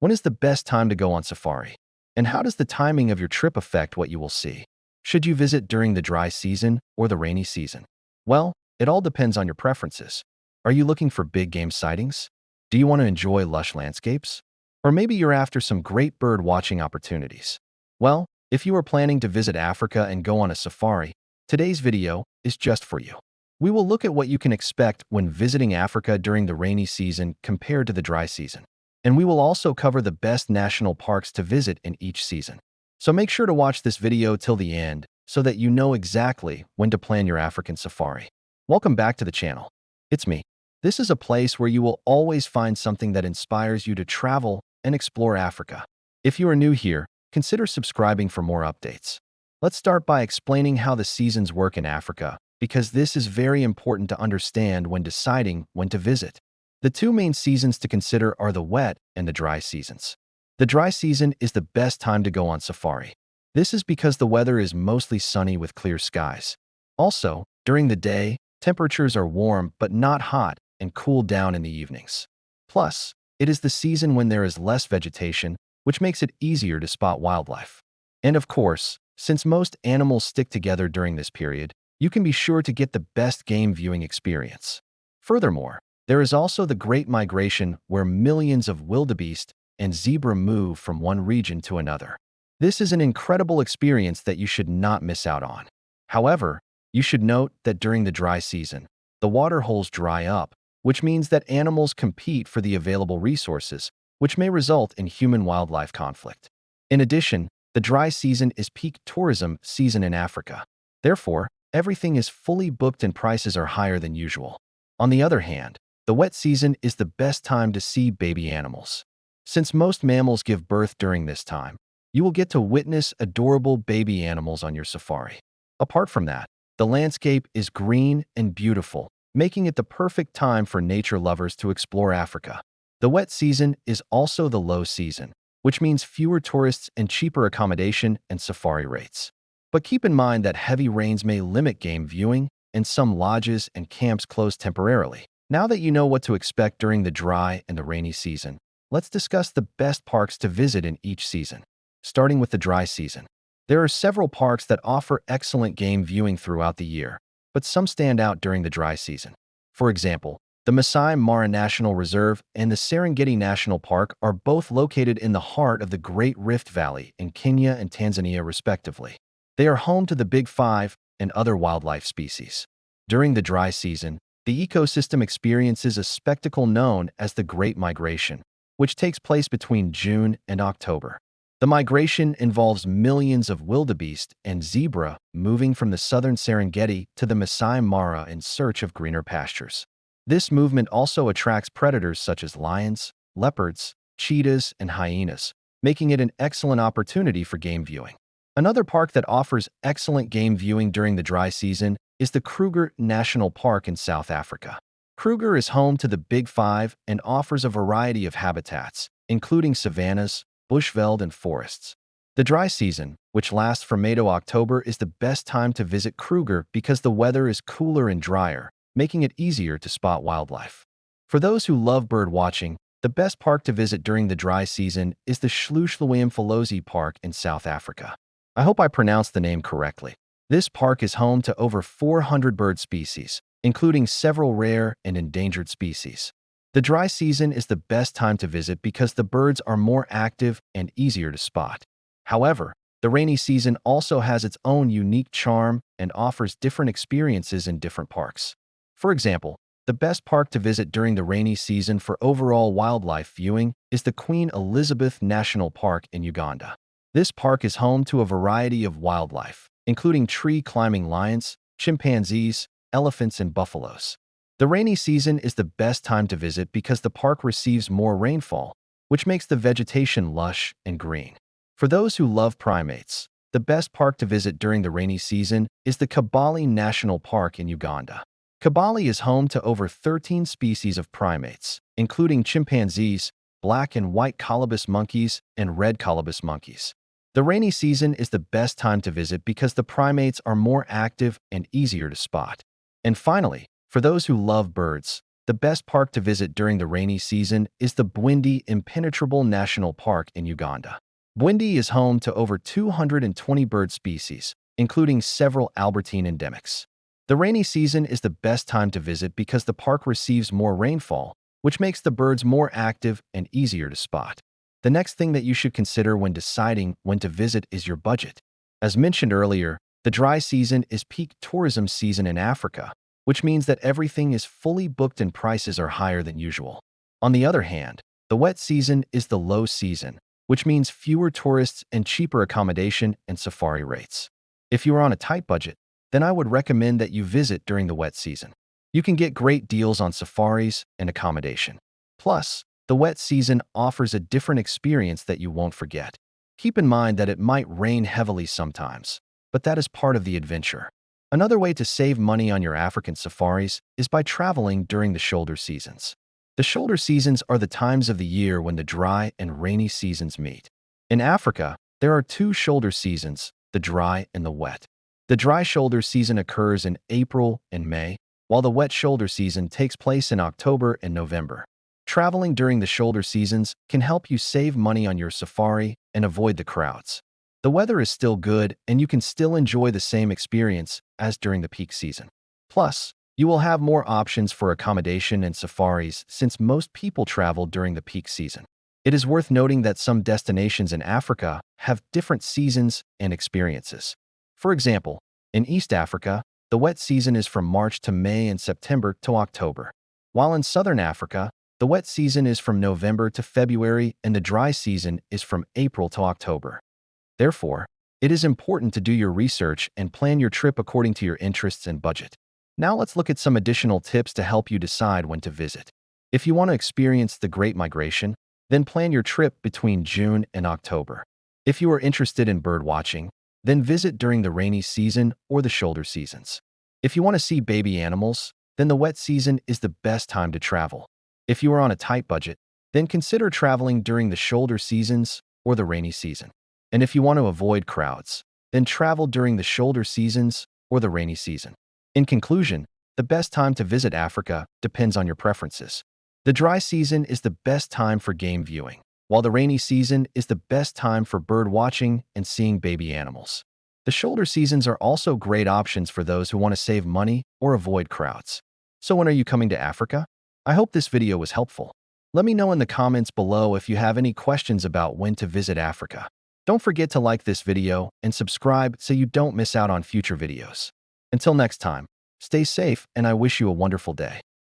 When is the best time to go on safari? And how does the timing of your trip affect what you will see? Should you visit during the dry season or the rainy season? Well, it all depends on your preferences. Are you looking for big game sightings? Do you want to enjoy lush landscapes? Or maybe you're after some great bird watching opportunities. Well, if you are planning to visit Africa and go on a safari, today's video is just for you. We will look at what you can expect when visiting Africa during the rainy season compared to the dry season. And we will also cover the best national parks to visit in each season. So make sure to watch this video till the end so that you know exactly when to plan your African safari. Welcome back to the channel. It's me. This is a place where you will always find something that inspires you to travel and explore Africa. If you are new here, consider subscribing for more updates. Let's start by explaining how the seasons work in Africa, because this is very important to understand when deciding when to visit. The two main seasons to consider are the wet and the dry seasons. The dry season is the best time to go on safari. This is because the weather is mostly sunny with clear skies. Also, during the day, temperatures are warm but not hot and cool down in the evenings. Plus, it is the season when there is less vegetation, which makes it easier to spot wildlife. And of course, since most animals stick together during this period, you can be sure to get the best game viewing experience. Furthermore, there is also the Great Migration where millions of wildebeest and zebra move from one region to another. This is an incredible experience that you should not miss out on. However, you should note that during the dry season, the water holes dry up, which means that animals compete for the available resources, which may result in human-wildlife conflict. In addition, the dry season is peak tourism season in Africa. Therefore, everything is fully booked and prices are higher than usual. On the other hand, the wet season is the best time to see baby animals. Since most mammals give birth during this time, you will get to witness adorable baby animals on your safari. Apart from that, the landscape is green and beautiful, making it the perfect time for nature lovers to explore Africa. The wet season is also the low season, which means fewer tourists and cheaper accommodation and safari rates. But keep in mind that heavy rains may limit game viewing, and some lodges and camps close temporarily. Now that you know what to expect during the dry and the rainy season, let's discuss the best parks to visit in each season. Starting with the dry season. There are several parks that offer excellent game viewing throughout the year, but some stand out during the dry season. For example, the Masai Mara National Reserve and the Serengeti National Park are both located in the heart of the Great Rift Valley in Kenya and Tanzania respectively. They are home to the Big Five and other wildlife species. During the dry season, the ecosystem experiences a spectacle known as the Great Migration, which takes place between June and October. The migration involves millions of wildebeest and zebra moving from the southern Serengeti to the Masai Mara in search of greener pastures. This movement also attracts predators such as lions, leopards, cheetahs, and hyenas, making it an excellent opportunity for game viewing. Another park that offers excellent game viewing during the dry season is the Kruger National Park in South Africa. Kruger is home to the Big Five and offers a variety of habitats, including savannas, bushveld, and forests. The dry season, which lasts from May to October, is the best time to visit Kruger because the weather is cooler and drier, making it easier to spot wildlife. For those who love bird watching, the best park to visit during the dry season is the Shlushluwemfolozi Park in South Africa. I hope I pronounced the name correctly. This park is home to over 400 bird species, including several rare and endangered species. The dry season is the best time to visit because the birds are more active and easier to spot. However, the rainy season also has its own unique charm and offers different experiences in different parks. For example, the best park to visit during the rainy season for overall wildlife viewing is the Queen Elizabeth National Park in Uganda. This park is home to a variety of wildlife, including tree-climbing lions, chimpanzees, elephants, and buffaloes. The rainy season is the best time to visit because the park receives more rainfall, which makes the vegetation lush and green. For those who love primates, the best park to visit during the rainy season is the Kibale National Park in Uganda. Kibale is home to over 13 species of primates, including chimpanzees, black and white colobus monkeys, and red colobus monkeys. The rainy season is the best time to visit because the primates are more active and easier to spot. And finally, for those who love birds, the best park to visit during the rainy season is the Bwindi Impenetrable National Park in Uganda. Bwindi is home to over 220 bird species, including several Albertine endemics. The rainy season is the best time to visit because the park receives more rainfall, which makes the birds more active and easier to spot. The next thing that you should consider when deciding when to visit is your budget. As mentioned earlier, the dry season is peak tourism season in Africa, which means that everything is fully booked and prices are higher than usual. On the other hand, the wet season is the low season, which means fewer tourists and cheaper accommodation and safari rates. If you are on a tight budget, then I would recommend that you visit during the wet season. You can get great deals on safaris and accommodation. Plus, the wet season offers a different experience that you won't forget. Keep in mind that it might rain heavily sometimes, but that is part of the adventure. Another way to save money on your African safaris is by traveling during the shoulder seasons. The shoulder seasons are the times of the year when the dry and rainy seasons meet. In Africa, there are two shoulder seasons, the dry and the wet. The dry shoulder season occurs in April and May, while the wet shoulder season takes place in October and November. Traveling during the shoulder seasons can help you save money on your safari and avoid the crowds. The weather is still good and you can still enjoy the same experience as during the peak season. Plus, you will have more options for accommodation and safaris since most people travel during the peak season. It is worth noting that some destinations in Africa have different seasons and experiences. For example, in East Africa, the wet season is from March to May and September to October, while in Southern Africa, the wet season is from November to February and the dry season is from April to October. Therefore, it is important to do your research and plan your trip according to your interests and budget. Now let's look at some additional tips to help you decide when to visit. If you want to experience the Great Migration, then plan your trip between June and October. If you are interested in bird watching, then visit during the rainy season or the shoulder seasons. If you want to see baby animals, then the wet season is the best time to travel. If you are on a tight budget, then consider traveling during the shoulder seasons or the rainy season. And if you want to avoid crowds, then travel during the shoulder seasons or the rainy season. In conclusion, the best time to visit Africa depends on your preferences. The dry season is the best time for game viewing, while the rainy season is the best time for bird watching and seeing baby animals. The shoulder seasons are also great options for those who want to save money or avoid crowds. So when are you coming to Africa? I hope this video was helpful. Let me know in the comments below if you have any questions about when to visit Africa. Don't forget to like this video and subscribe so you don't miss out on future videos. Until next time, stay safe and I wish you a wonderful day.